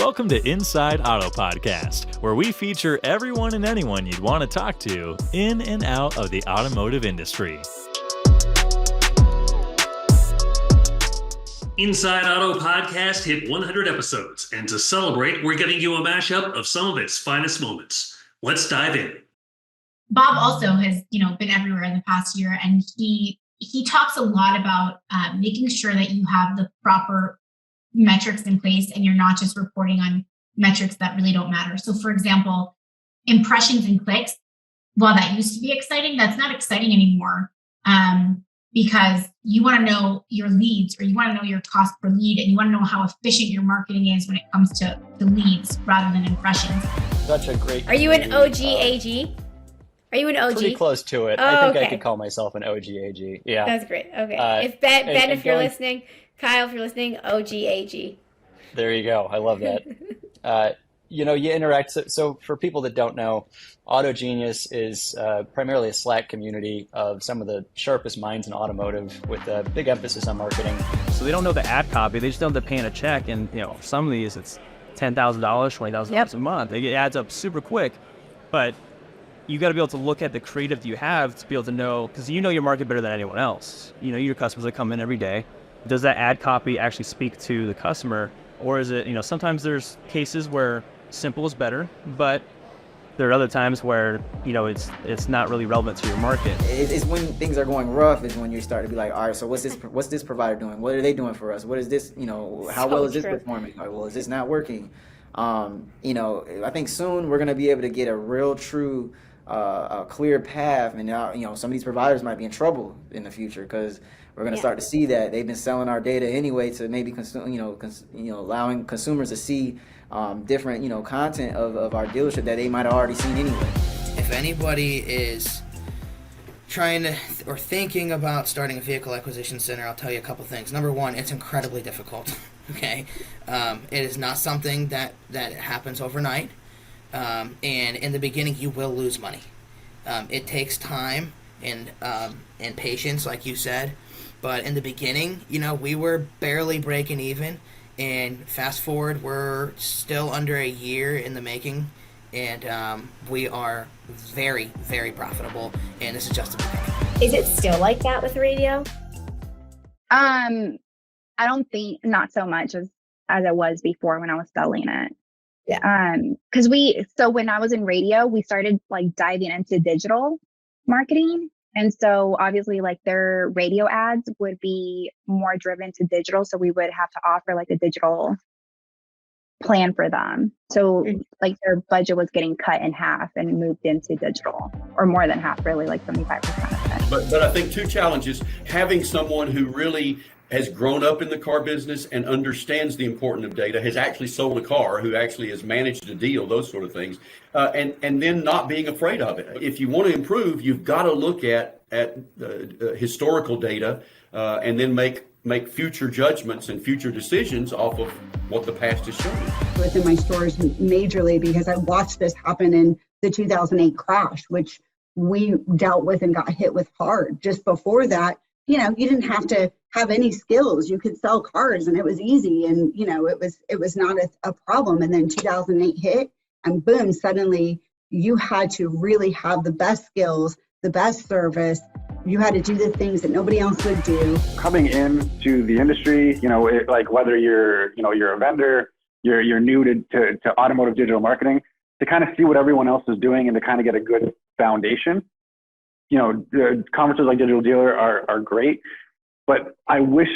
Welcome to Inside Auto Podcast, where we feature everyone and anyone you'd want to talk to in and out of the automotive industry. Inside Auto Podcast hit 100 episodes, and to celebrate, we're giving you a mashup of some of its finest moments. Let's dive in. Bob also has, been everywhere in the past year, and he talks a lot about making sure that you have the proper metrics in place and you're not just reporting on metrics that really don't matter. So, for example, impressions and clicks, while that used to be exciting, that's not exciting anymore because you want to know your leads, or you want to know your cost per lead, and you want to know how efficient your marketing is when it comes to leads rather than impressions. Such a great. Are you an OG AG? Are you an OG? Pretty close to it. Oh, I think okay. I could call myself an OG AG. Yeah. That's great. Okay. If Ben, if you're listening, Kyle, if you're listening, OG AG. There you go. I love that. You interact. So for people that don't know, Auto Genius is primarily a Slack community of some of the sharpest minds in automotive, with a big emphasis on marketing. So they don't know the ad copy. They just know they're paying a check. And, some of these, it's $10,000, $20,000 a month. It adds up super quick. But you got to be able to look at the creative that you have to be able to know, because you know your market better than anyone else. Your customers that come in every day. Does that ad copy actually speak to the customer? Or is it, sometimes there's cases where simple is better, but there are other times where, it's not really relevant to your market. It's when things are going rough is when you start to be like, all right, so what's this provider doing? What are they doing for us? What is this, how well is this performing? Like, well, is this not working? I think soon we're going to be able to get a real true a clear path, and some of these providers might be in trouble in the future because we're going to start to see that they've been selling our data anyway to maybe allowing consumers to see different content of our dealership that they might have already seen anyway. If anybody is trying to or thinking about starting a vehicle acquisition center, I'll tell you a couple things. Number one, it's incredibly difficult. Okay, it is not something that happens overnight. And in the beginning, you will lose money. It takes time and patience, like you said. But in the beginning, we were barely breaking even. And fast forward, we're still under a year in the making. And we are very, very profitable. And this is just the beginning. Is it still like that with radio? I don't think, not so much as it was before when I was selling it. Yeah. Because when I was in radio, we started diving into digital marketing. And so obviously their radio ads would be more driven to digital. So we would have to offer a digital plan for them. So their budget was getting cut in half and moved into digital, or more than half, really, 75% of it. But I think two challenges: having someone who really has grown up in the car business and understands the importance of data, has actually sold a car, who actually has managed a deal, those sort of things, and then not being afraid of it. If you want to improve, you've got to look at historical data and then make future judgments and future decisions off of what the past has shown you. Within my stores majorly, because I watched this happen in the 2008 crash, which we dealt with and got hit with hard. Just before that, you didn't have to have any skills. You could sell cars and it was easy, and it was not a problem. And then 2008 hit, and boom, suddenly you had to really have the best skills, the best service. You had to do the things that nobody else would do. Coming into the industry, whether you're a vendor, you're new to automotive digital marketing, to kind of see what everyone else is doing and to kind of get a good foundation. The conferences like Digital Dealer are great, but I wish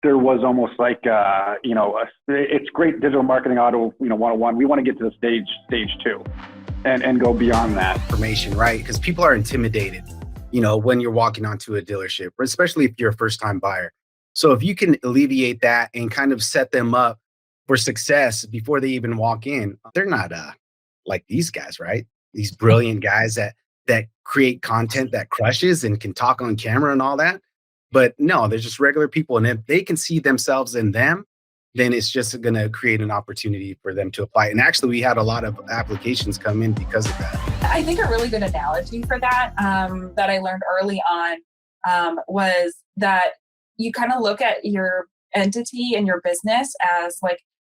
there was almost it's great digital marketing auto, 101. We want to get to the stage 2 and go beyond that. Information, right? Because people are intimidated, when you're walking onto a dealership, especially if you're a first time buyer. So if you can alleviate that and kind of set them up for success before they even walk in, they're not like these guys, right? These brilliant guys that create content that crushes and can talk on camera and all that. But no, they're just regular people. And if they can see themselves in them, then it's just going to create an opportunity for them to apply. And actually, we had a lot of applications come in because of that. I think a really good analogy for that, that I learned early on, was that you kind of look at your entity and your business as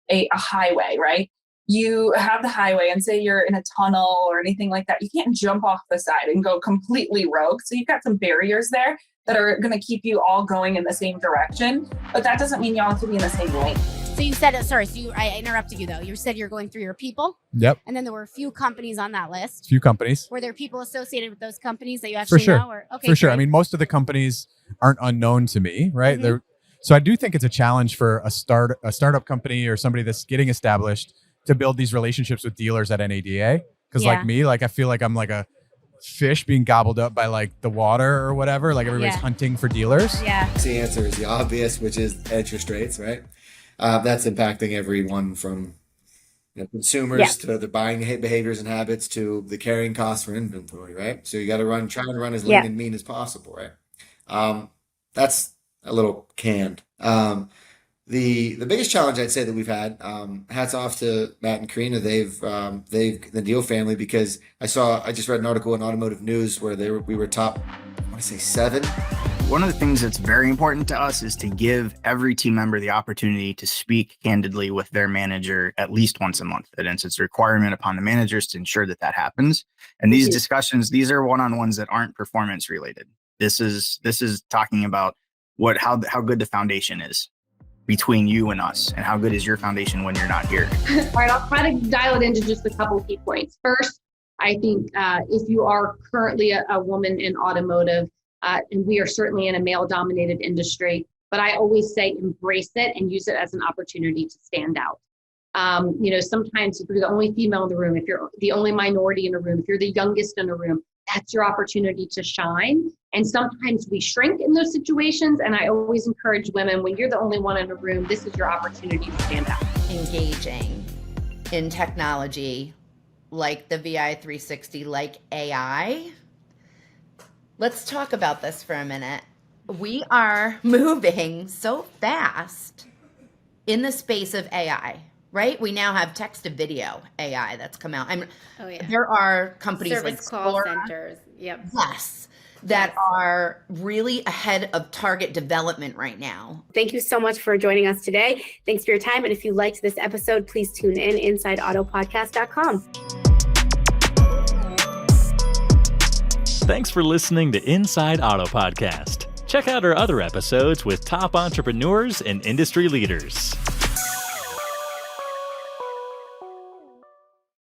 a highway, right? You have the highway, and say you're in a tunnel or anything like that, you can't jump off the side and go completely rogue. So you've got some barriers there that are going to keep you all going in the same direction, but that doesn't mean you all have to be in the same lane. So you said, I interrupted you though. You said you're going through your people. Yep. And then there were a few companies on that list. Few companies. Were there people associated with those companies that you actually For sure. know? Or, okay, for sure. great. I mean, most of the companies aren't unknown to me, right? So I do think it's a challenge for a startup company or somebody that's getting established to build these relationships with dealers at NADA. Because like me, like I feel like I'm like a fish being gobbled up by like the water or whatever. Like everybody's hunting for dealers. Yeah. The answer is the obvious, which is interest rates, right? That's impacting everyone from consumers to the buying behaviors and habits to the carrying costs for inventory, right? So you got to try to run as lean and mean as possible, right? That's a little canned. The biggest challenge I'd say that we've had, hats off to Matt and Karina, they've the Deal family, because I just read an article in Automotive News where we were top, I want to say 7. One of the things that's very important to us is to give every team member the opportunity to speak candidly with their manager at least once a month. And it's a requirement upon the managers to ensure that happens. And these discussions, these are one-on-ones that aren't performance related. This is talking about how good the foundation is between you and us, and how good is your foundation when you're not here. All right, I'll try to dial it into just a couple key points. First, I think if you are currently a woman in automotive, and we are certainly in a male-dominated industry, but I always say embrace it and use it as an opportunity to stand out. Sometimes if you're the only female in the room, if you're the only minority in a room, if you're the youngest in a room, that's your opportunity to shine. And sometimes we shrink in those situations. And I always encourage women, when you're the only one in a room, this is your opportunity to stand out. Engaging in technology like the VI 360, like AI. Let's talk about this for a minute. We are moving so fast in the space of AI, right? We now have text to video AI that's come out. There are companies Service like call Sora, centers. Yep. yes, that are really ahead of target development right now. Thank you so much for joining us today. Thanks for your time. And if you liked this episode, please tune in InsideAutoPodcast.com. Thanks for listening to Inside Auto Podcast. Check out our other episodes with top entrepreneurs and industry leaders.